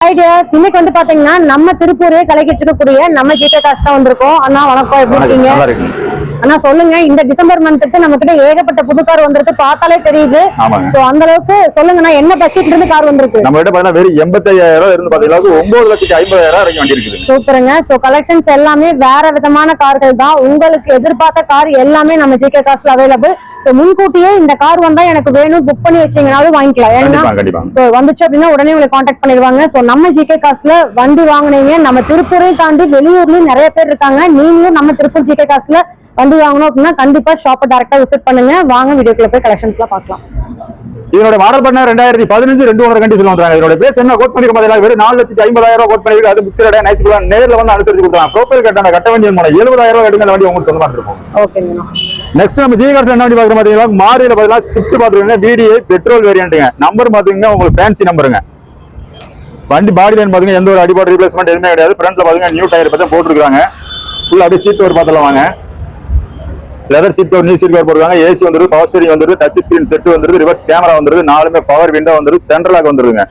Ideas இன்னைக்கு வந்து பாத்தீங்கன்னா நம்ம திருப்பூரே கலைக்கிச்சிருக்கக்கூடிய நம்ம ஜிகே காசு தான் வந்திருக்கோம். அண்ணா வணக்கம், எப்படி இருக்கீங்க அண்ணா? சொல்லுங்க, இந்த டிசம்பர் மந்த்துக்கு நம்ம கிட்ட ஏகப்பட்ட புது கார் வந்திருக்கு, பார்த்தாலே தெரியுது. சோ அந்த அளவுக்கு சொல்லுங்கண்ணா, என்ன பட்ஜெட்ல இருந்து கார் வந்திருக்கு? நம்ம கிட்ட பாத்தீங்கன்னா வெறும் 85,000 இருந்து பாத்தீங்கன்னா 9,50,000 வரைக்கும் வண்டி இருக்குது. சூப்பருங்க. சோ கலெக்ஷன்ஸ் எல்லாமே வேற விதமான கார்கள் தான். உங்களுக்கு எதிர்பார்த்த கார் எல்லாமே நம்ம ஜிகே காசுல அவைலபிள். சோ முன்கூட்டியே இந்த கார் வந்தா எனக்கு வேணும் புக் பண்ணி வச்சீங்கனாலும் வாங்கிக்கலாம். ஏன்னா சோ வந்துச்சு அப்படின்னா உடனே உங்களை கான்டாக்ட் பண்ணிடுவாங்க. சோ நம்ம ஜிகே காசுல வண்டி வாங்குனீங்க, நம்ம திருப்பூரையும் தாண்டி வெளியூர்லயும் நிறைய பேர் இருக்காங்க. நீங்களும் நம்ம திருப்பூர் ஜிகே காசுல வண்டி வாங்கணும் அப்படின்னா கண்டிப்பா ஷாப்பை டைரக்டா விசிட் பண்ணுங்க. வாங்க வீடியோக்குள்ள போய் கலெக்ஷன்ஸ்லாம் பார்க்கலாம். இதோட மாடல் பண்ண 2015 2 ஓனர் கண்டிஷன் வந்தாங்க. இதோட பேஸ் என்ன கோட் பண்ணி பாத்தீங்கன்னா வெறும் 4,50,000 கோட் பண்ணி, அது பிக்சரடா நைஸ் கூட நேர்ல வந்து அனுசரிச்சு கொடுத்தாங்க. ப்ரோஃபைல் கட்டான கட்ட வண்டி 70,000 கட்டுங்க, அந்த வண்டி உங்களுக்கு சொந்தமா இருக்கும். ஓகேங்க. நெக்ஸ்ட் நம்ம ஜிகே கார்ஸ் என்ன வண்டி பாக்குற பாத்தீங்கன்னா மாரியில பாத்தீங்கன்னா ஸ்விஃப்ட் பாத்துருக்கீங்க, VDI பெட்ரோல் வேரியன்ட்ங்க. நம்பர் பாத்தீங்கன்னா உங்களுக்கு ஃபேன்சி நம்பருங்க. வண்டி பாடி லைன் பாத்தீங்கன்னா எந்த ஒரு அடிபாடு ரீப்ளேஸ்மெண்ட் எதுவுமே கிடையாது. ஃப்ரண்ட்ல பாத்தீங்கன்னா நியூ டயர் பத்தி போட்டுருக்காங்க. ஃபுல் அப்படியே சீட் கவர் பாத்தலாம் வாங்க. Leather seat cover, new seat cover போட்டுருக்காங்க. ஏசி வந்துருது, பவர் ஸ்டீரிங் வந்துருது, டச் ஸ்கிரீன் செட் வந்துருது, ரிவர்ஸ் கேமரா வந்துருது, 4மே பவர் விண்டோ வந்துருது, சென்ட்ரல் லாக் வந்துருதுங்க.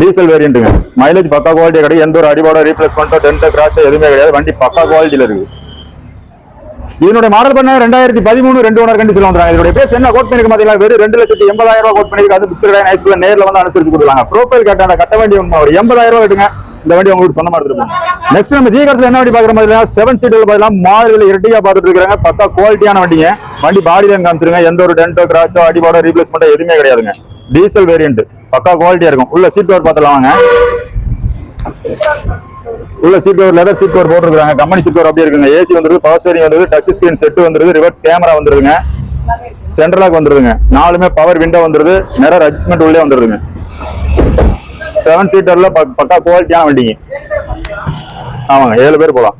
டீசல் வேரியன்ட்டுங்க. மைலேஜ் பக்கா குவாலிட்டி கிடையாது. எந்த ஒரு அடிபாடோ ரீப்ளேஸ்மெண்ட்டோ டென்ட் கிராச்சோ எதுவுமே கிடையாது. வண்டி பக்கா குவாலிட்டியில இருக்கு. இதனுடைய மாடல் பண்ண 2013 2 ஓனர் கண்டிஷன் வந்தாங்க. இதோட பேஸ் என்ன கோட் பண்ணிருக்கு பாத்தீங்கன்னா வெறும் 2,80,000 கோட் பண்ணிருக்கு. அது பிக்சரடா நைஸ் கூட நேர்ல வந்து அனுசரிச்சு கொடுத்தாங்க. ப்ரோஃபைல் கட்ட அந்த கட்ட வண்டி ஒரு 80,000 கட்டுங்க, இந்த வண்டி உங்களுக்கு சொந்தமா எடுத்துருப்போம். நெக்ஸ்ட் நம்ம ஜிகே கார்ஸ்ல என்ன வண்டி பாக்குற மாதிரி 7 சீட்டர்ல பாத்தீங்கன்னா மாடல் இரட்டியா பாத்துட்டு இருக்காங்க. பக்கா குவாலிட்டியான வண்டிங்க. வண்டி பாடி லைன் காமிச்சிருங்க, எந்த ஒரு டென்ட்டோ கிராச்சோ அடிபாடோ ரீப்ளேஸ்மெண்ட்டோ எதுவுமே கிடையாதுங்க. டீசல் வேரியன்ட் பக்கா குவாலிட்டியா இருக்கும். உள்ள சீட் கவர் பாத்தலாம் வாங்க. உள்ள seat cover leather seat cover போட்டுருக்காங்க. கம்பெனி சீட் கவர் அப்படியே இருக்குங்க. ஏசி வந்துருது, பவர் ஸ்டீரிங் வந்துருது, டச் ஸ்கிரீன் செட் வந்துருது, ரிவர்ஸ் கேமரா வந்துருதுங்க, சென்ட்ரல் லாக் வந்துருதுங்க. 4மே பவர் விண்டோ வந்துருது, மிரர் அட்ஜஸ்ட்மெண்ட் உள்ளே வந்துருதுங்க. 7 சீட்டர்ல பக்கா குவாலிட்டியான வண்டிங்க. ஆமாங்க, 7 பேர் போலாம்.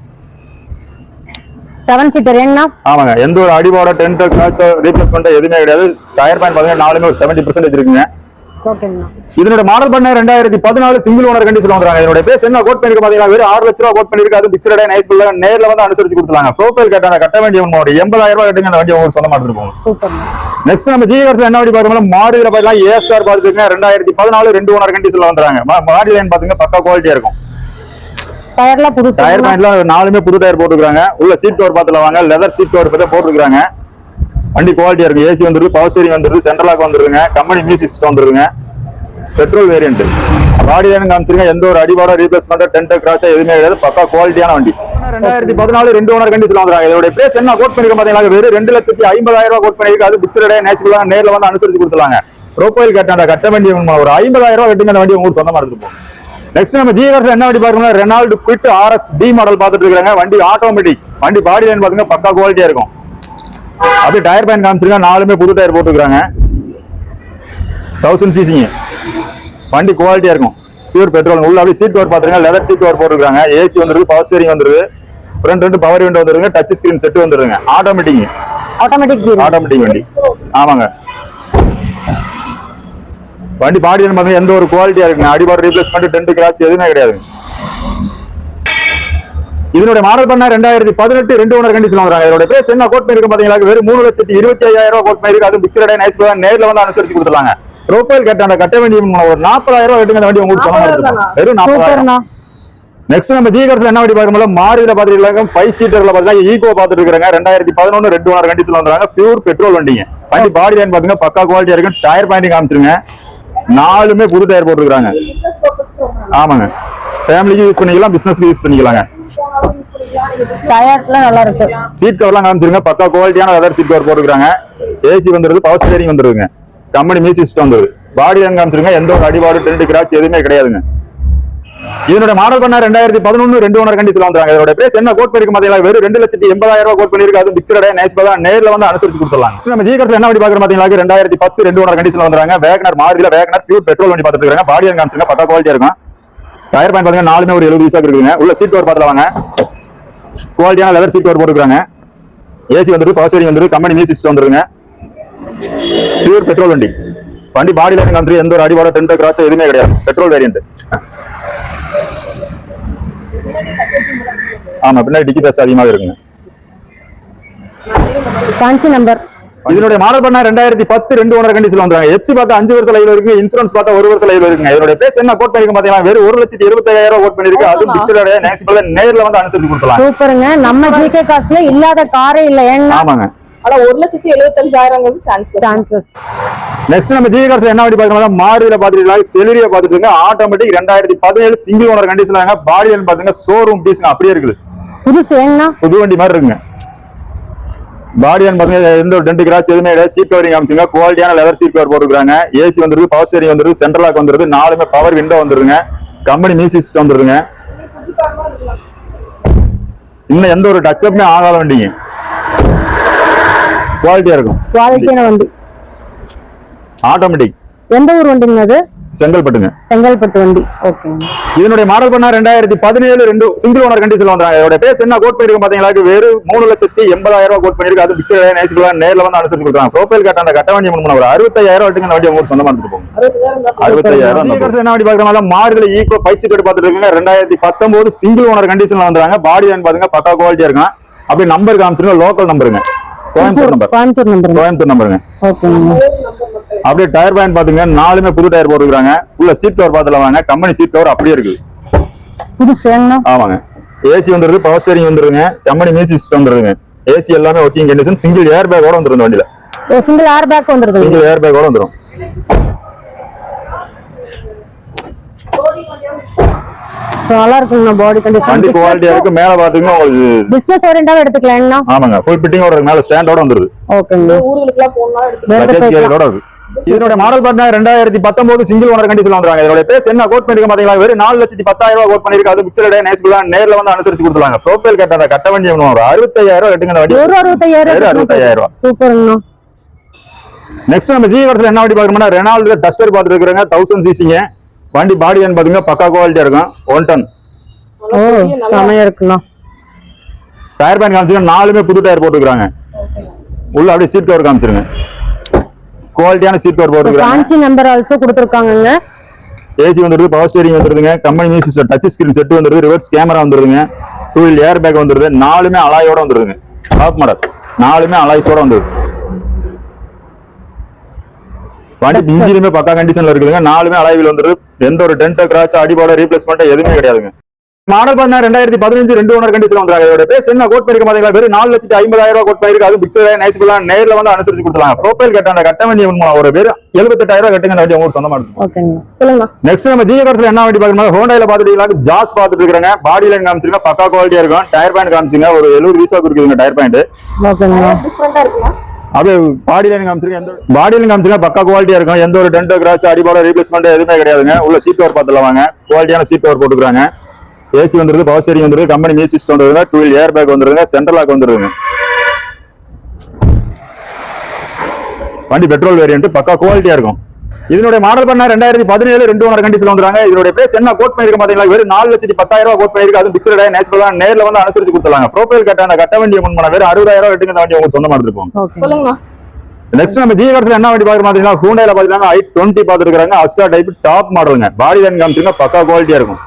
7 சீட்டர் ஏங்கண்ணா? ஆமாங்க, எந்த ஒரு அடிபாடோ டென்ட்டோ கிராச்சோ ரீப்ளேஸ்மெண்ட்டோ எதுவுமே கிடையாது. டயர் பாயிண்ட் பாத்தீங்கன்னா 4மே ஒரு 70% இருக்குங்க. இதனோட மாடல் பண்ண 2014 சிங்கிள் ஓனர் கண்டிஷன் வந்தாங்க. இதோட பேஸ் என்ன கோட் பண்ணிருக்கு பாத்தீங்கன்னா வெறும் 6,00,000 கோட் பண்ணிருக்கு. அது பிக்சரடா நைஸ் புல்லா நேர்ல வந்து அனுசரிச்சு கொடுத்தாங்க. ப்ரோஃபைல் கட்டான கட்ட வண்டி ஒரு 80,000 கட்டுங்க, அந்த வண்டி உங்களுக்கு சொந்தமா எடுத்துருப்போம். சூப்பர். நெக்ஸ்ட் நம்ம ஜிகே கார்ஸ்ல என்ன வண்டி பாக்குறோம், மாருதில பாத்தீங்கன்னா ஏ ஸ்டார் பாத்துக்கங்க. 2014 2 ஓனர் கண்டிஷன்ல வந்தாங்க. பாடி லைன் பாத்தீங்கன்னா பக்கா குவாலிட்டியா இருக்கும். டயர்லாம் புது டயர் பாயிண்ட்லாம் 4மே புது டயர் போட்டுருக்காங்க. உள்ள சீட் கவர் பாத்துல வாங்க. லெதர் சீட் கவர் பத்தி போட்டுருக்காங்க. வண்டி குவாலிட்டியா இருக்கு. ஏசி வந்துருது, பவர் ஸ்டீரிங் வந்துருது, சென்ட்ரல் லாக் வந்துருதுங்க, கம்பெனி மியூசிக் சிஸ்டம் வந்துருதுங்க. Petrol variant. பாடி லைன் காமிச்சிருங்க, எந்த ஒரு அடிபாடோ ரீப்ளேஸ்மெண்ட் டென்ட் கிராச்சா எதுவுமே கிடையாது. பக்கா குவாலிட்டியான வண்டி. 2014 2 ஓனர் கண்டிஷன் வந்தாங்க. இதோட பிரைஸ் என்ன கோட் பண்ணிருக்க பாத்தீங்கன்னா வெறும் 2,50,000 கோட் பண்ணிருக்கு. அது பிக்சரடா நைஸ் கூட நேர்ல வந்து அனுசரிச்சு கொடுத்துறாங்க. ப்ரோஃபைல் கட்ட அந்த கட்ட வண்டி ஒரு 50,000 கட்டுங்க, அந்த வண்டி உங்களுக்கு சொந்தமா எடுத்துப்போம். நெக்ஸ்ட் நம்ம ஜிகே கார்ஸ்ல என்ன வண்டி பாக்கணும்னா Renault Kwid RX D model பாத்துட்டு இருக்காங்க. வண்டி ஆட்டோமேட்டிக். வண்டி பாடி லைன் பாத்தீங்கன்னா பக்கா குவாலிட்டியா இருக்கும். அப்படியே டயர் பாயிண்ட் காமிச்சிருங்க, 4மே புது டயர் போட்டுருக்காங்க. 1000 cc வண்டி குவாலிட்டியா இருக்கும். Pure petrol. உள்ள அப்படியே சீட் கவர் பாத்துருங்க, லெதர் சீட் கவர் போட்டுருக்காங்க. ஏசி வந்துருது, பவர் ஸ்டீரிங் வந்துருது, ஃப்ரண்ட் 2 பவர் விண்டோ வந்துருங்க, டச் ஸ்கிரீன் செட் வந்துருங்க. ஆட்டோமேட்டிக் வண்டி. ஆமாங்க, வண்டி பாடி பாத்தீங்கன்னா எந்த ஒரு குவாலிட்டியா இருக்குங்க. அடிபாடு ரீப்ளேஸ்மெண்ட் டென்ட் கிராச் எதுவுமே கிடையாது. இதனுடைய மாடல் பண்ண 2018 2 ஓனர் கண்டிஷன் வந்தாங்க. இதோட பிரைஸ் என்ன கோட் பண்ணிருக்கு பாத்தீங்கன்னா வெறும் 3,25,000 கோட் பண்ணிருக்கு. அது பிக்சரடா நைஸ் கூட நேர்ல வந்து அனுசரிச்சு கொடுத்துறாங்க. ப்ரோஃபைல் கட்ட அந்த கட்ட வண்டி ஒரு 40,000 கட்டுங்க, அந்த வண்டி உங்களுக்கு சொந்தமா எடுத்துப்போம். வெறும் 40,000. நெக்ஸ்ட் நம்ம ஜிகே கார்ஸ்ல என்ன வண்டி பாக்குறோம்ல மாருதில பாத்துருக்காங்க. 5 சீட்டர்ல பாத்தீங்கன்னா ஈகோ பாத்துட்டு இருக்காங்க. 2011 2 ஓனர் கண்டிஷன்ல வந்தாங்க. பியூர் பெட்ரோல் வண்டிங்க. வண்டி பாடி லைன் பாத்தீங்கன்னா பக்கா குவாலிட்டியா இருக்கும். டயர் பாயிண்ட் காமிச்சிருங்க, 4மே புது டயர் போட்டுருக்காங்க. ஆமாங்க, ஃபேமிலிக்கு யூஸ் பண்ணிக்கலாம், பிசினஸ்க்கு யூஸ் பண்ணிக்கலாங்க. டயர்ஸ்லாம் நல்லா இருக்கு. சீட் கவர்லாம் காமிச்சிருங்க, பக்கா குவாலிட்டியான லெதர் சீட் கவர் போட்டுருக்காங்க. ஏசி வந்துருது, பவர் ஸ்டீரிங் வந்துருங்க, கம்பெனி மியூசிக் சிஸ்டம் வந்துருது. பாடி லைன் காமிச்சிருங்க, எந்த ஒரு அடிபாடு டென்ட் கிராச் எதுவுமே கிடையாதுங்க. இதனோட மாடல் பண்ண 2011 2 ஓனர் கண்டிஷன்ல வந்தாங்க. இதோட பிரைஸ் என்ன கோட் பண்ணிருக்கு பாத்தீங்கன்னா வெறும் 2,80,000 கோட் பண்ணிருக்கு. அது பிக்சரடா நைஸ் பதா நேர்ல வந்து அனுசரிச்சு கொடுத்துறலாம். நம்ம ஜிகே கார்ஸ்ல என்ன வண்டி பாக்குறோம் பாத்தீங்கன்னா 2010 2 ஓனர் கண்டிஷன்ல வந்தாங்க. வேகனர் மாருதில வேகனர் பியூர் பெட்ரோல் வண்டி பாத்துட்டு இருக்காங்க. பாடி லைன் காமிச்சிருங்க, பக்கா குவாலிட்டியா இருக்கும். டயர் பாயிண்ட் பாத்தீங்கன்னா 4மே ஒரு 70 இருக்குங்க. உள்ள சீட் கவர் பாத்துல வாங்க. குவாலிட்டியான லெதர் சீட் கவர் போட்டுருக்காங்க. ஏசி வந்துருது, பவர் ஸ்டீரிங் வந்துருது, கம்பெனி மியூசிக் சிஸ்டம் வந்துருங்க. பியூர் பெட்ரோல் வண்டி. வண்டி பாடி லைன் காமிச்சு எந்த ஒரு அடிபாடோ டென்ட் கிராச்சோ எதுவுமே கிடையாது. Petrol variant. ஆமா, பின்னாடி டிக்கி பேஸ் அதிகமாக இருக்குங்க. ஃபேன்சி நம்பர் இதனுடைய மாடல் பண்ணா 2010 2 ஓனர் கண்டிஷன்ல வந்துறாங்க. எஃப்சி பார்த்தா 5 வருஷம் லைவ்ல இருக்கு, இன்சூரன்ஸ் பார்த்தா 1 வருஷம் லைவ்ல இருக்குங்க. இதனுடைய பேஸ் என்ன கோட் பண்ணிருக்க பாத்தீங்கன்னா வெறும் 1,75,000 கோட் பண்ணிருக்கு. அது பிக்சரோட நேசிபிளா நேர்ல வந்து அனுசரிச்சு கொடுக்கலாம். சூப்பருங்க. நம்ம ஜிகே காஸ்ட்ல இல்லாத காரே இல்ல. ஏன்னா ஆமாங்க. ஆனா 1,75,000 சான்சஸ். நெக்ஸ்ட் நம்ம ஜிகே காஸ்ட்ல என்ன வண்டி பாத்தீங்கன்னா மாருதில பாத்துட்டீங்களா, செலிரியா பாத்துட்டீங்க. ஆட்டோமேட்டிக் 2017 சிங்கிள் ஓனர் கண்டிஷன்ல பாடி லைன் பாத்தீங்கன்னா ஷோரூம் பீஸ்ங்க அப்படியே இருக்குது. புதுசு ஏன்னா புது வண்டி மாதிரி இருக்குங்க. பாடியான் பாத்தீங்கன்னா எந்த ஒரு டென்ட் கிராச் எதுவுமே கிடையாது. சீட் கவரிங் காமிச்சுங்க. குவாலிட்டியான லெதர் சீட் கவர் போட்டுருக்காங்க. ஏசி வந்துருது, பவர் ஸ்டீரிங் வந்துருது, சென்ட்ரல் லாக் வந்துருது, 4மே பவர் விண்டோ வந்துருங்க. கம்பெனி மியூசிக் சிஸ்டம் வந்துருதுங்க. இன்னும் எந்த ஒரு டச் அப்மே ஆகாத வண்டிங்க. குவாலிட்டியா இருக்கும். குவாலிட்டியான வண்டி. ஆட்டோமேட்டிக். எந்த ஊர் வண்டிங்க அது? செங்கல்பட்டுங்க. செங்கல்பட்டு வண்டி. ஓகேங்க. இதனுடைய மாடல் பண்ணா 2017 2 சிங்கிள் ஓனர் கண்டிஷன்ல வந்தாங்க. இதோட பேஸ் என்ன கோட் பண்ணிருக்கு பாத்தீங்களா, வெறும் 3,80,000 கோட் பண்ணிருக்கு. அது பிக்சர் நேசிபிளா நேர்ல வந்து அனுசரிச்சு கொடுத்தாங்க. ப்ரோஃபைல் கட்ட அந்த கட்ட வண்டி முன்ன ஒரு 65,000 வட்டிங்க அந்த வண்டி உங்களுக்கு சொந்தமா எடுத்துட்டு போங்க. 65,000. என்ன வண்டி பாக்குறோம், மாருதில ஈகோ 5 சீட் பாத்துட்டு இருக்கீங்க. 2019 சிங்கிள் ஓனர் கண்டிஷன்ல வந்தாங்க. பாடி லைன் பாத்தீங்க பக்கா குவாலிட்டியா இருக்கும். அப்படி நம்பர் காமிச்சிருங்க, லோக்கல் நம்பருங்க. கோயம்புத்தூர் நம்பருங்க. ஓகேங்க. அப்படியே டயர் பேண்ட் பாத்துங்க, 4மே புது டயர் போட்டுருக்காங்க. உள்ள சீட் கவர் பாத்துல வாங்க. கம்பெனி சீட் கவர் அப்படியே இருக்கு. புதுசு ஏன்னா ஆமாங்க. ஏசி வந்துருது, பவர் ஸ்டீரிங் வந்துருங்க, கம்பெனி மியூசிக் சிஸ்டம் வந்துருங்க. ஏசி எல்லாமே ஒர்க்கிங் கண்டிஷன். சிங்கிள் ஏர் பேக்கோட வந்துரும் இந்த வண்டியில. சிங்கிள் ஏர் பேக் வந்துருது. சிங்கிள் ஏர் பேக்கோட வந்துரும். நல்லா இருக்குங்க பாடி கண்டிஷன். வண்டி குவாலிட்டியா இருக்கு. மேல பாத்தீங்கன்னா உங்களுக்கு பிசினஸ் ஓரியன்டாவே எடுத்துக்கலாம்னா. ஆமாங்க. ஃபுல் ஃபிட்டிங்கோட இருக்கு. மேல ஸ்டாண்டோட வந்துருது. ஓகேங்க. ஊர்களுக்குலாம் போனா பட்ஜெட் கேரியரோட இருக்கு. இதனுடைய மாடல் பார்த்தா 2019 சிங்கிள் ஓனர் கண்டிஷன்ல வந்தாங்க. இதோட பேஸ் என்ன கோட் பண்ணிருக்க பாத்தீங்களா, வெறும் 4,10,000 கோட் பண்ணிருக்கு. அது பிக்சரோட நேசிபிளா நேர்ல வந்து அனுசரிச்சு கொடுத்துறாங்க. ப்ரோஃபைல் கட்ட அந்த கட்ட வண்டி ஒரு 65,000 எடுங்க. அந்த வண்டி 65,000. சூப்பர்ங்க. நெக்ஸ்ட் நம்ம ஜிகே கார்ஸ்ல என்ன வண்டி பாக்குறோம்னா, ரெனால்ட் டஸ்டர் பாத்துட்டு இருக்காங்க. 1000 சிசிங்க வண்டி. பாடி லைன் பாத்தீங்கன்னா பக்கா குவாலிட்டியா இருக்கும். 1 டன். ஓ செமையா இருக்குண்ணா. Tyre pant காமிச்சிருங்க. 4மே புது டயர் போட்டுருக்காங்க. உள்ள அப்படியே சீட் கவர் காமிச்சிருங்க. குவாலிட்டியான சீட் கவர் போட்டுருக்காங்க. ஃபேன்சி நம்பர் ஆல்சோ கொடுத்திருக்காங்கங்க. ஏசி வந்துருது, பவர் ஸ்டீரிங் வந்துருதுங்க, company music system, touch screen set வந்துருது, ரிவர்ஸ் கேமரா வந்துருதுங்க, 2 வீல் ஏர் பேக் வந்துருது. 4மே அலாயோட வந்துருதுங்க. டாப் மாடல் 4மே அலாய்ஸோட வந்துருது. வண்டி இன்ஜினுமே பக்கா கண்டிஷன்ல இருக்குதுங்க. 4மே அலாய்வில் வந்துருது. எந்த ஒரு டென்ட் கிராச் அடிபாட ரீப்ளேஸ்மெண்ட் எதுவுமே கிடையாதுங்க. மாடல் பண்ணா 2015 2 ஓனர் கண்டிஷன்ல வந்தாங்க. இதோட பேஸ் என்ன கோட் பண்ணிருக்க பாத்தீங்களா, வெறும் 4,50,000 கோட் பண்ணிருக்கு. அது பிக்சர் நேசிபிளா நேர்ல வந்து அனுசரிச்சு கொடுத்துறாங்க. ப்ரோஃபைல் கட்ட அந்த கட்ட வண்டி ஒரு வெறும் 78,000 கட்டுங்க. அந்த வண்டி உங்களுக்கு சொந்தமா இருக்கும். ஓகேங்க. சொல்லுங்க. நெக்ஸ்ட் நம்ம ஜிகே கார்ஸ்ல என்ன வண்டி பாக்குறோம், ஹோண்டால பாத்துட்டீங்களா, ஜாஸ் பாத்துட்டு இருக்காங்க. பாடி லைன் காமிச்சிருங்க, பக்கா குவாலிட்டியா இருக்கும். டயர் பேண்ட் காமிச்சிங்க, ஒரு 70 வீசா இருக்குதுங்க டயர் பேண்ட். ஓகேங்க. டிஃபரெண்டா இருக்குமா? அப்படியே பாடி லைன் காமிச்சிருங்க. எந்த பாடி லைன் காமிச்சிருங்க, பக்கா குவாலிட்டியா இருக்கும். எந்த ஒரு டென்ட் கிராச் அடிபாட ரீப்ளேஸ்மெண்ட் எதுவுமே கிடையாதுங்க. உள்ள சீட் கவர் பாத்துல வாங்க. குவாலிட்டியான சீட் கவர் போட்டுருக்காங்க. ஏசி வந்துருது, பவர் ஸ்டீரிங் வந்துருது, கம்பெனி மியூசிக் சிஸ்டம் வந்துருங்க, 2 வீல் ஏர் பேக் வந்துருங்க, சென்ட்ரல் லாக் வந்துருங்க. வண்டி பெட்ரோல் வேரியன்ட் பக்கா குவாலிட்டியா இருக்கும். இதனுடைய மாடல் பண்ணா 2017 2 ஓனர் கண்டிஷன்ல வந்துறாங்க. இதனுடைய பேஸ் என்ன கோட் பண்ணிருக்க பாத்தீங்களா, வெறும் 4,10,000 கோட் பண்ணிருக்கு. அது பிக்சரோட நேசிபிளா நேர்ல வந்து அனுசரிச்சு கொடுத்துறாங்க. ப்ரோஃபைல் கட்ட அந்த கட்ட வண்டியை முன் பண்ண வெறும் 60,000 எடுங்க. அந்த வண்டி உங்களுக்கு சொந்தமா எடுத்துப்போம். சொல்லுங்க. நெக்ஸ்ட் நம்ம ஜிகே கார்ஸ்ல என்ன வண்டி பாக்குறோம் பாத்தீங்கன்னா, ஹூண்டால பாத்தீங்கன்னா i20 பாத்துட்டு இருக்காங்க. அஸ்டா டைப் டாப் மாடலுங்க. பாடி லைன் காமிச்சிருங்க, பக்கா குவாலிட்டியா இருக்கும்.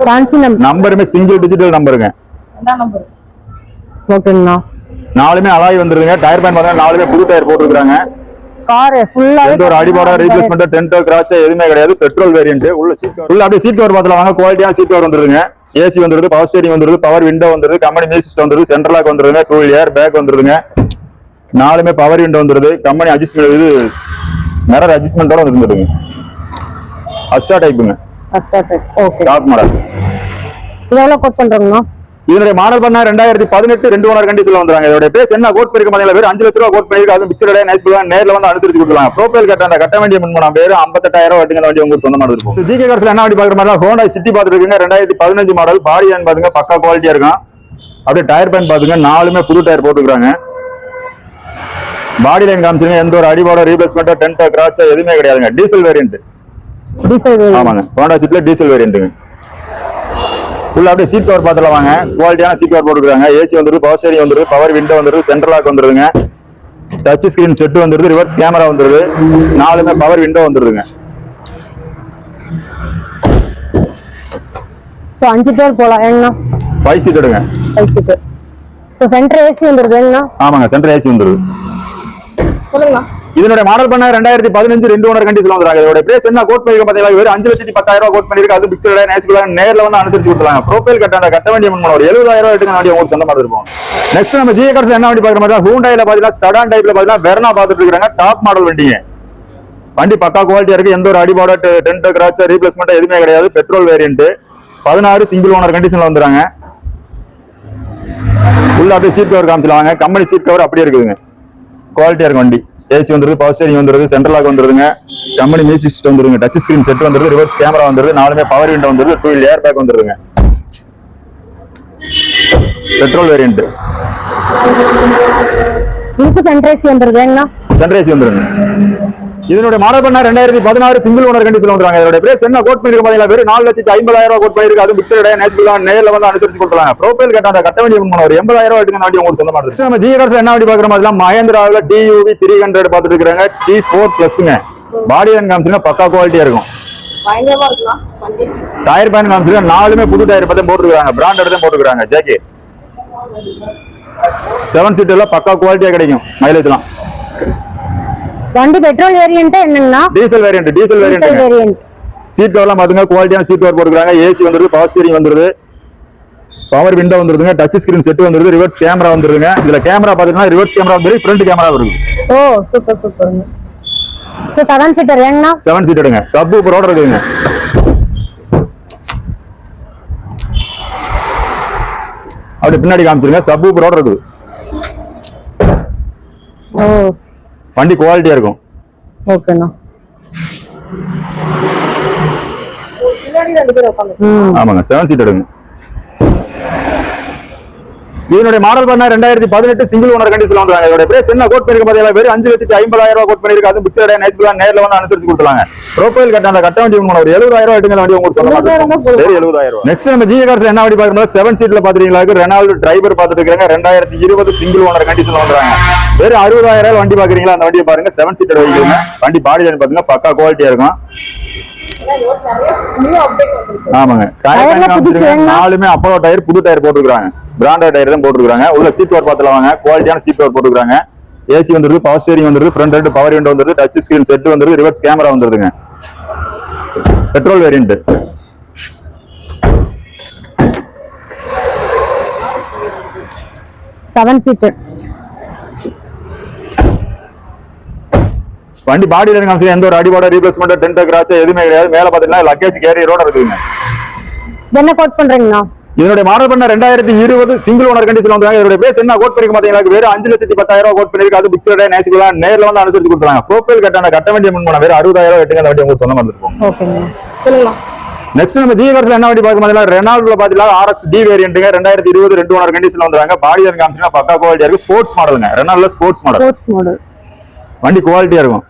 Fancy number. நம்பருமே சிங்கிள் டிஜிட்டல் நம்பருங்க. என்ன நம்பர்? ஓகேங்கண்ணா. 4மே அலாய் வந்துருங்க. டயர் பேண்ட் பாத்தீங்கன்னா 4மே புது டயர் போட்டுருக்காங்க. கார் ஃபுல்லா எந்த ஒரு அடிபாட ரீப்ளேஸ்மெண்ட் டென்ட் கிராச் எதுவுமே கிடையாது. Petrol variant. உள்ள சீட் கவர் உள்ள அப்படியே சீட் கவர் பாத்துல வாங்க. குவாலிட்டியான சீட் கவர் வந்துருங்க. ஏசி வந்துருது, பவர் ஸ்டீரிங் வந்துருது, பவர் விண்டோ வந்துருது, கம்பெனி மியூசிக் சிஸ்டம் வந்துருது, சென்ட்ரல் லாக் வந்துருங்க, 2 வீல் ஏர் பேக் வந்துருதுங்க. 4மே பவர் விண்டோ வந்துருது. கம்பெனி அட்ஜஸ்ட்மெண்ட் இது மிரர் அட்ஜஸ்ட்மெண்டோட வந்துருதுங்க. அஸ்டா டைப்புங்க. Asta type. Okay. Top model. இது எவ்வளவு கோட் பண்றோம்னா? இதனுடைய மாடல் பண்ணா 2018 2 ஓனர் கண்டிஷன்ல வந்தாங்க. இதோட பேஸ் என்ன கோட் பண்ணிருக்க பாத்தீங்களா, வெறும் 5 லட்ச ரூபாய் கோட் பண்ணிருக்கு. அது பிக்சரோட நேசிபிளா நேர்ல வந்து அனுசரிச்சு கொடுத்துறாங்க. ப்ரோஃபைல் கட்ட அந்த கட்ட வண்டியை முன் பண்ண வெறும் 58,000 எடுங்க. வண்டி உங்களுக்கு சொந்தமா இருக்கும். ஜிகே கார்ஸ்ல என்ன வண்டி பாக்குற மாதிரி ஹோண்டா சிட்டி பாத்துட்டு இருக்கீங்க. 2015 மாடல். பாடி லைன் பாத்துங்க, பக்கா குவாலிட்டியா இருக்கும். அப்படியே டயர் பேண்ட் பாத்துங்க, 4மே புது டயர் போட்டுருக்காங்க. பாடி லைன் காமிச்சிருங்க. எந்த ஒரு அடிபாட ரீப்ளேஸ்மெண்ட் டென்ட் கிராச் எதுவுமே கிடையாதுங்க. Diesel variant. ஆமாங்க. ஹோண்டா சிட்டில டீசல் வேரியன்ட்டுங்க. உள்ள அப்படியே சீட் கவர் பாத்துல வாங்க. குவாலிட்டியான சீட் கவர் போட்டுருக்காங்க. ஏசி வந்துருது, பவர் ஸ்டீரிங் வந்துருது, பவர் விண்டோ வந்துருது, சென்ட்ரல் லாக் வந்துருதுங்க, டச் ஸ்கிரீன் செட் வந்துருது, ரிவர்ஸ் கேமரா வந்துருது, 4மே பவர் விண்டோ வந்துருதுங்க. சோ 5 பேர் போலாம் ஏன்னா 5 சீட் எடுங்க. 5 சீட். சோ சென்டர் ஏசி வந்துருது ஏன்னா. ஆமாங்க, சென்டர் ஏசி வந்துருது. சொல்லுங்கண்ணா. இதனுடைய மாடல் பண்ண 2015 2 ஓனர் கண்டிஷன்ல வந்துறாங்க. இதோட பிரைஸ் என்ன கோட் பண்ணிருக்க பாத்தீங்களா, வெறும் 5,10,000 கோட் பண்ணிருக்கு. அது பிக்சட் நேசிபிளா நேர்ல வந்து அனுசரிச்சு கொடுத்துறாங்க. ப்ரொஃபைல் கட்ட வேண்டிய முன்ன ஒரு 70,000 எடுக்க வேண்டிய உங்களுக்கு சொந்த மாதிரி இருக்கும். நெக்ஸ்ட் நம்ம ஜிஏ கார்ஸ் என்ன வண்டி பாக்குற மாதிரி ஹூண்டாயில பாத்தீங்கன்னா சடான் டைப்ல பாத்தீங்கன்னா வெர்னா பாத்துட்டு இருக்காங்க. டாப் மாடல் வண்டிங்க. வண்டி பக்கா குவாலிட்டியா இருக்கு. எந்த ஒரு அடிபாட டென்ட் கிராச் ரீப்ளேஸ்மெண்ட் எதுவுமே கிடையாது. பெட்ரோல் வேரியன்ட் 16 சிங்கிள் ஓனர் கண்டிஷன்ல வந்துறாங்க. உள்ள அப்படியே சீட் கவர் காமிச்சலாங்க. கம்பெனி சீட் கவர் அப்படியே இருக்குதுங்க. குவாலிட்டியா இருக்கு வண்டி. ஏசி வந்துருது, பவர் ஸ்டீரிங் வந்துருது, சென்ட்ரல் லாக் வந்துருதுங்க, கம்பெனி மியூசிக் சிஸ்டம் வந்துருங்க, டச் ஸ்கிரீன் செட் வந்துருது, ரிவர்ஸ் கேமரா வந்துருது, 4மே பவர் விண்டோ வந்துருது, 2 வீல் ஏர் பேக் வந்துருதுங்க. Petrol variant. இதுக்கு சன்ரைஸ் வந்துருதுங்கண்ணா. சன்ரைஸ் வந்துருங்க. இதனுடைய மாடல் பண்ண 2016 சிங்கிள் ஓனர் கண்டிஷன்ல வந்துறாங்க. இதோட பிரைஸ் என்ன கோட் பண்ணிருக்க பாத்தீங்களா, வெறும் 4,50,000 கோட் பண்ணிருக்கு. அது பிக்சட் நேசிபிளா நேர்ல வந்து அனுசரிச்சு கொடுத்துறாங்க. ப்ரொஃபைல் கட்ட வேண்டிய ஒரு 80,000 எடுக்க வேண்டிய உங்களுக்கு சொந்த மாதிரி. நம்ம ஜிஏ கார்ஸ் என்ன வண்டி பாக்குற மாதிரி மஹேந்திராவில் TUV 300 பாத்துட்டு இருக்காங்க. T4 பிளஸ்ங்க. பாடி அண்ட் காமிச்சுன்னா பக்கா குவாலிட்டியா இருக்கும். பயங்கரமா இருக்குண்ணா வண்டி. டயர் பேன் காமிச்சுன்னா 4மே புது டயர் பத்தி போட்டுருக்காங்க. பிராண்டட் தான் போட்டுருக்காங்க. ஜேகே 7 சீட்டர்ல பக்கா குவாலிட்டியா கிடைக்கும். மைலேஜ்லாம். வண்டி பெட்ரோல் வேரியன்ட் என்னங்கண்ணா? Diesel variant. சீட் கவர்லாம் பாத்துங்க, குவாலிட்டியான சீட் கவர் போட்டுருக்காங்க. ஏசி வந்துருது, பவர் ஸ்டீரிங் வந்துருது, பவர் விண்டோ வந்துருதுங்க, டச் ஸ்கிரீன் செட் வந்துருது, ரிவர்ஸ் கேமரா வந்துருதுங்க. இதுல கேமரா பாத்தீங்கன்னா ரிவர்ஸ் கேமரா வந்துரு, ஃப்ரண்ட் கேமரா வருது. Oh super super. So 7 seater ஏங்கண்ணா? 7 சீட்டருங்க. சப் ஊப்பரோட இருக்குங்க. அப்படி பின்னாடி காமிச்சிருங்க. சப் ஊப்பரோட இருக்குது. ஓ வண்டி குவாலிட்டியா இருக்கும். ஓகேண்ணா. பின்னாடி 2 பேர் உட்காந்து. ஆமாங்க. 7 சீட் எடுங்க. இதனுடைய மாடல் பண்ண 2018 சிங்கிள் ஓனர் கண்டிஷன்ல வந்துறாங்க. இதோட பிரைஸ் என்ன கோட் பண்ணிருக்க பாத்தீங்களா, வெறும் 5,50,000 கோட் பண்ணிருக்கு. அது பிக்சட் நேசிபிளா நேர்ல வந்து அனுசரிச்சு கொடுத்துறாங்க. ப்ரொஃபைல் கட்ட வேண்டிய ஒரு 70,000 எடுக்க வேண்டிய உங்களுக்கு சொந்த மாதிரி. 70,000. நெக்ஸ்ட் நம்ம ஜிஏ கார்ஸ் என்ன வண்டி பாக்குறோம், 7 சீட்ல பாத்துறீங்களா, ரெனால்ட் டிரைவர் பாத்துட்டு இருக்காங்க. 2020 சிங்கிள் ஓனர் கண்டிஷன்ல வந்துறாங்க. வெறும் 60,000 வண்டி பாக்குறீங்களா, அந்த வண்டியை பாருங்க. 7 சீட்டர் வெஹிக்கிள்ங்க. வண்டி பாடி லைன் பாத்தீங்கன்னா பக்கா குவாலிட்டியா இருக்கும். ஆமாங்க. நாலுமே அப்போலோ டயர், புது டயர் போட்டுருக்காங்க. பிராண்டட் டயர் தான் போட்டுருக்காங்க. உள்ள சீட் கவர் பாத்துலாம் வாங்க. குவாலிட்டியான சீட் கவர் போட்டுருக்காங்க. ஏசி வந்துருது, பவர் ஸ்டீரிங் வந்துருது, ஃப்ரண்ட் ரெண்டு பவர் விண்டோ வந்துருது, டச் ஸ்கிரீன் செட் வந்துருது, ரிவர்ஸ் கேமரா வந்துருதுங்க. Petrol variant. Seven seater. வண்டி பாடி லைன் காமிச்சு எந்த ஒரு அடிபாட ரீப்ளேஸ்மெண்ட் டென்ட் கிராச் எதுவுமே கிடையாது. மேல பாத்தீங்கன்னா லக்கேஜ் கேரியரோட இருக்குங்க. என்ன கோட் பண்றீங்கண்ணா? இதனுடைய மாடல் பண்ண 2020 சிங்கிள் ஓனர் கண்டிஷன்ல வந்தாங்க. இதோட பிரைஸ் என்ன கோட் பண்ணிருக்க பாத்தீங்கன்னா, வெறும் 5,10,000 கோட் பண்ணிருக்கு. அது பிக்சட் நேசிபிளா நேர்ல வந்து அனுசரிச்சு கொடுத்துறாங்க. ப்ரொஃபைல் கட்ட வேண்டிய முன்ன வேற 60,000 எடுங்க. அந்த வண்டி உங்களுக்கு சொன்ன மாதிரி இருக்கும். ஓகேங்க. சொல்லுங்க. நெக்ஸ்ட் நம்ம ஜிஏ கார்ஸ்ல என்ன வண்டி பார்க்க மாதிரி ரெனால்ட்ல பாத்தீங்கன்னா RX D வேரியன்ட்ங்க. 2020 2 ஓனர் கண்டிஷன்ல வந்தாங்க. பாடி லைன் காமிச்சுனா பக்கா குவாலிட்டியா இருக்கு. ஸ்போர்ட்ஸ் மாடலுங்க. ரெனால்ட்ல ஸ்போர்ட்ஸ் மாடல். வண்டி குவாலிட்டியா இருக்கும்.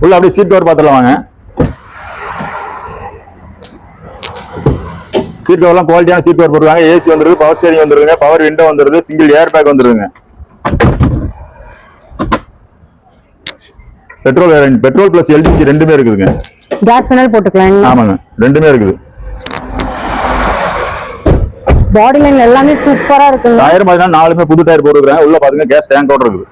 உள்ள அப்படியே சீட் கவர் பாத்துலாம் வாங்க. சீட் கவர்லாம் குவாலிட்டியான சீட் கவர் போட்டுருக்காங்க. ஏசி வந்துருது, பவர் ஸ்டீரிங் வந்துருதுங்க, பவர் விண்டோ வந்துருது, சிங்கிள் ஏர் பேக் வந்துருதுங்க. Petrol variant. Petrol plus LPG ரெண்டுமே இருக்குதுங்க. கேஸ் ஃபனல் போட்டுக்கலாம். ஆமாங்க, ரெண்டுமே இருக்குது. பாடி லைன் எல்லாமே சூப்பரா இருக்குங்க. டயர் பாத்தீங்கன்னா 4மே புது டயர் போட்டுருக்காங்க. உள்ள பாத்தீங்கன்னா கேஸ் டேங்கோட இருக்குது.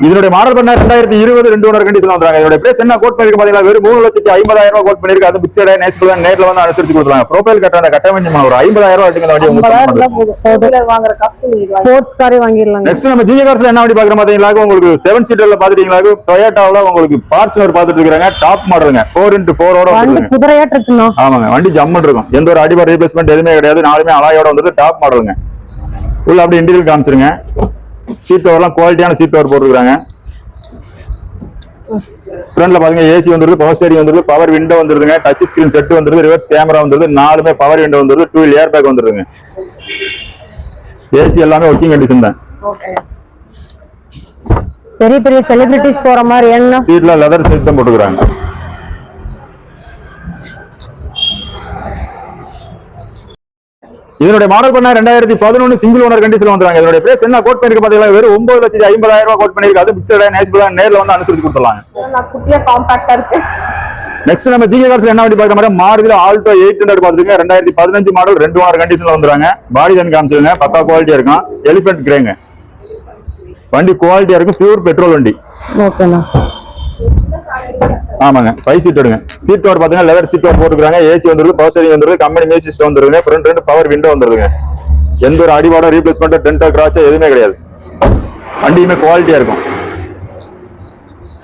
இதனுடைய மாடல் பண்ண 2020 2 ஓனர் கண்டிஷன்ல வந்தாங்க. இதோட பிரைஸ் என்ன கோட் பண்ணிருக்கு பாத்தீங்கன்னா, வெறும் 3,50,000 கோட் பண்ணிருக்கு. அது பிக்சட் நேசிபிளா நேர்ல வந்து அனுசரிச்சு கொடுத்துறாங்க. ப்ரொஃபைல் கட்ட வேண்டிய ஒரு 50,000 எடுங்க. அந்த வண்டி உங்களுக்கு வாங்குற காசு ஸ்போர்ட்ஸ் காரே வாங்கிடலாம். நெக்ஸ்ட் நம்ம ஜிஏ கார்ஸ்ல என்ன வண்டி பாக்குற பாத்தீங்களா, உங்களுக்கு 7 சீட்டர்ல பாத்துட்டீங்களா, டொயோட்டாவுல உங்களுக்கு ஃபார்ச்சுனர் பாத்துட்டு இருக்காங்க. டாப் மாடலுங்க. 4x4 ஓட வண்டி குதிரையாட்டு இருக்குண்ணா. ஆமாங்க. வண்டி ஜம்முன்னு இருக்கும். எந்த ஒரு அடிபாடு ரீப்ளேஸ்மெண்ட் எதுவுமே கிடையாது. 4மே அலாயோட வந்து டாப் மாடலுங்க. உள்ள அப்படி இன்டீரியர் காமிச்சிருங்க. சீட் கவர்லாம் குவாலிட்டியான சீட் கவர் போட்டுருக்காங்க. ஃப்ரண்ட்ல பாத்தீங்க ஏசி வந்துருது, பவர் ஸ்டீரிங் வந்துருது, பவர் விண்டோ வந்துருதுங்க, டச் ஸ்கிரீன் செட் வந்துருது, ரிவர்ஸ் கேமரா வந்துருது, 4மே பவர் விண்டோ வந்துருது, 2 வீல் ஏர் பேக் வந்துருதுங்க. ஏசி எல்லாமே ஒர்க்கிங் கண்டிஷன் தான். பெரிய பெரிய செலிபிரிட்டிஸ் போற மாதிரி என்ன சீட்ல லெதர் சீட் தான் போட்டுருக்காங்க. இதனுடைய மாடல் பண்ண 2011 சிங்கிள் ஓனர் கண்டிஷன்ல வந்தாங்க. இதனுடைய பிரைஸ் என்ன கோட் பண்ணிருக்கு பாத்தீங்கன்னா, வெறும் 9,50,000 கோட் பண்ணிருக்கு. அது பிக்சட் நேசிபிளா நேர்ல வந்து அனுசரிச்சு கொடுத்துறாங்க. நான் குட்டியா காம்பாக்ட்டா இருக்கு. நெக்ஸ்ட் நம்ம ஜிஏ கார்ஸ்ல என்ன வண்டி பார்க்க மாதிரி மாருதில ஆல்டோ 800 பாத்துருங்க. 2015 மாடல் 2 ஓனர் கண்டிஷன்ல வந்துறாங்க. பாடி லைன் காமிச்சிருங்க. பக்கா குவாலிட்டியா இருக்கும். எலிபென்ட் கிரேங்க. வண்டி குவாலிட்டியா இருக்கும், பியூர் பெட்ரோல் வண்டி. ஓகேண்ணா. ஆமாங்க, 5 சீட் எடுங்க. சீட் கவர் பாத்தீங்கன்னா லெதர் சீட் கவர் போட்டுருக்காங்க. ஏசி வந்துருக்கு, பவர் ஸ்டீரிங் வந்துருக்கு, கம்பெனி மியூசிக் சிஸ்டம் வந்துருங்க, ஃப்ரண்ட் 2 பவர் விண்டோ வந்துருங்க. எந்த ஒரு அடிபாடோ ரீப்ளேஸ்மெண்ட் டென்டோ கிராச்சோ எதுவுமே கிடையாது. வண்டியுமே குவாலிட்டியா இருக்கும்.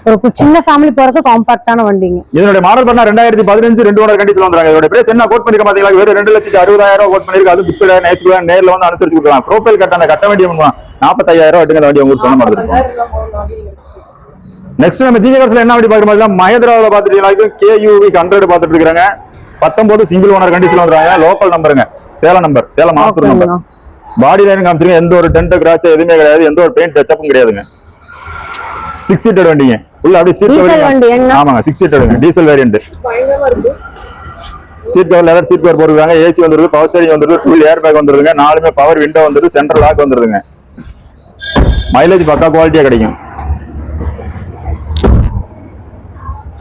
ஒரு சின்ன ஃபேமிலி போறதுக்கு காம்பாக்டான வண்டிங்க. இதனுடைய மாடல் பண்ணா 2015 2 ஓனர் கண்டிஷன்ல வந்துறாங்க. இதோட பிரைஸ் என்ன கோட் பண்ணிருக்க பாத்தீங்களா? வெறும் 2,60,000 கோட் பண்ணிருக்கு. அது பிக்சடா நைஸ்ல நேர்ல வந்து அனுசரிச்சு கொடுக்கலாம். ப்ரோஃபைல் கட்ட அந்த கட்ட வேண்டிய 45,000 எடுங்க வண்டி உங்களுக்கு சொன்ன மாதிரி இருக்கும். நெக்ஸ்ட் நம்ம ஜிகே கார்ஸ்ல என்ன வண்டி பாக்குற மாதிரி மஹேந்திராவில் பாத்துட்டீங்கன்னா KUV 100 பாத்துட்டு இருக்காங்க. 19 சிங்கிள் ஓனர் கண்டிஷன்ல வந்துறாங்க. லோக்கல் நம்பருங்க, Salem number, Salem Mathur number. Body line காமிச்சிருங்க, எந்த ஒரு டென்ட் கிராச் எதுவுமே கிடையாது, எந்த ஒரு பெயிண்ட் டச்சப்பும் கிடையாதுங்க. 6 சீட்டர் வண்டிங்க, உள்ள அப்படியே சீட் கவர். ஆமாங்க, 6 சீட்டர் டீசல் வேரியன்ட். பயங்கரமா இருக்கு. Seat cover leather seat cover போட்டுருக்காங்க. ஏசி வந்துருக்கு, பவர் ஸ்டீரிங் வந்துருக்கு, ஃபுல் ஏர் பேக் வந்துருங்க, 4மே பவர் விண்டோ வந்துருக்கு, சென்ட்ரல் லாக் வந்துருங்க. மைலேஜ் பக்கா குவாலிட்டியா கிடைக்கும்.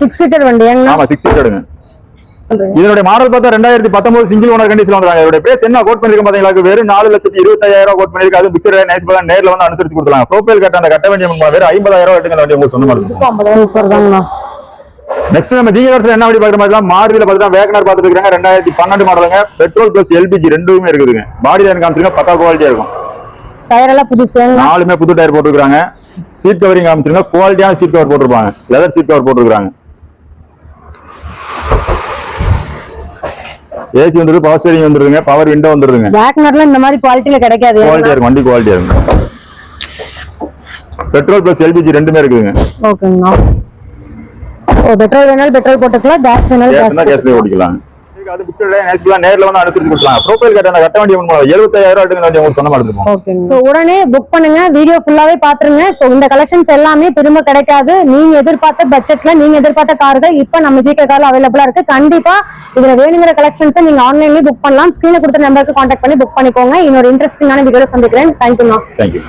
6 சீட்டர் வண்டி. ஆமா, 6 சீட்டருங்க. இதனுடைய மாடல் பார்த்தா 2019 சிங்கிள் ஓனர் கண்டிஷன்ல வந்துறாங்க. இதோட பிரைஸ் என்ன கோட் பண்ணிருக்கோம் பாத்தீங்களா? வெறும் 4,25,000 கோட் பண்ணிருக்கு. அது பிக்சர் நைஸ் பண்ணா நேர்ல வந்து அனுசரிச்சு கொடுக்கலாம். ப்ரோஃபைல் கட்ட அந்த கட்ட வேண்டிய வெறும் 50,000 எடுங்க வண்டி உங்களுக்கு சொன்ன மாதிரி இருக்கும். சூப்பர் தாங்கண்ணா. நெக்ஸ்ட் நம்ம ஜிகே கார்ஸ்ல என்ன வண்டி பாக்குற மாதிரி மாருதியில பார்த்தா வேகனர் பாத்துட்டு இருக்காங்க. 2012 மாடலுங்க. பெட்ரோல் பிளஸ் LPG ரெண்டுமே இருக்குதுங்க. பாடி லைன் காமிச்சிருங்க, பக்கா குவாலிட்டியா இருக்கும். டயர் எல்லாம் புதுசு, 4மே புது டயர் போட்டுருக்காங்க. சீட் கவரிங் காமிச்சிருங்க, குவாலிட்டியான சீட் கவர் போட்டுருப்பாங்க, லெதர் சீட் கவர் போட்டுருக்காங்க. ஏசி வந்துருக்கு, பவர் ஸ்டீரிங் வந்துருங்க, பவர் விண்டோ வந்துருங்க. வேகனர்ல இந்த மாதிரி குவாலிட்டில கிடைக்காது. குவாலிட்டியா இருக்கும், வண்டி குவாலிட்டியா இருக்கும். பெட்ரோல் பிளஸ் LPG ரெண்டுமே இருக்குதுங்க. ஓகேங்கண்ணா. பெட்ரோல் வேணாலும் பெட்ரோல் போட்டுக்கலாம், கேஸ் வேணாலும் கேஸ்ல ஓட்டிக்கலாம். அது பிக்சர்ல நைஸ்ல நேர்ல வந்து அனுசரிச்சு கொடுக்கலாம். ப்ரோஃபைல் கட்ட அந்த கட்ட வேண்டிய 75,000 எடுங்க வண்டி உங்களுக்கு சொன்ன மாதிரி இருக்கும். ஓகே. சோ உடனே புக் பண்ணுங்க, வீடியோ ஃபுல்லாவே பாத்துருங்க. சோ இந்த கலெக்ஷன்ஸ் எல்லாமே திரும்ப கிடைக்காது. நீங்க எதிர்பார்த்த பட்ஜெட்ல நீங்க எதிர்பார்த்த கார்கள் இப்ப நம்ம ஜிகே கார்ல அவைலபிளா இருக்கு. கண்டிப்பா இதுல வேணுங்கிற கலெக்ஷன்ஸ் நீங்க ஆன்லைன்லயே புக் பண்ணலாம். ஸ்கிரீன்ல கொடுத்த நம்பருக்கு கான்டாக்ட் பண்ணி புக் பண்ணிக்கோங்க. இன்னொரு இன்ட்ரெஸ்டிங்கான வீடியோல சந்திக்கிறேன். தேங்க்யூ. தேங்க்யூ.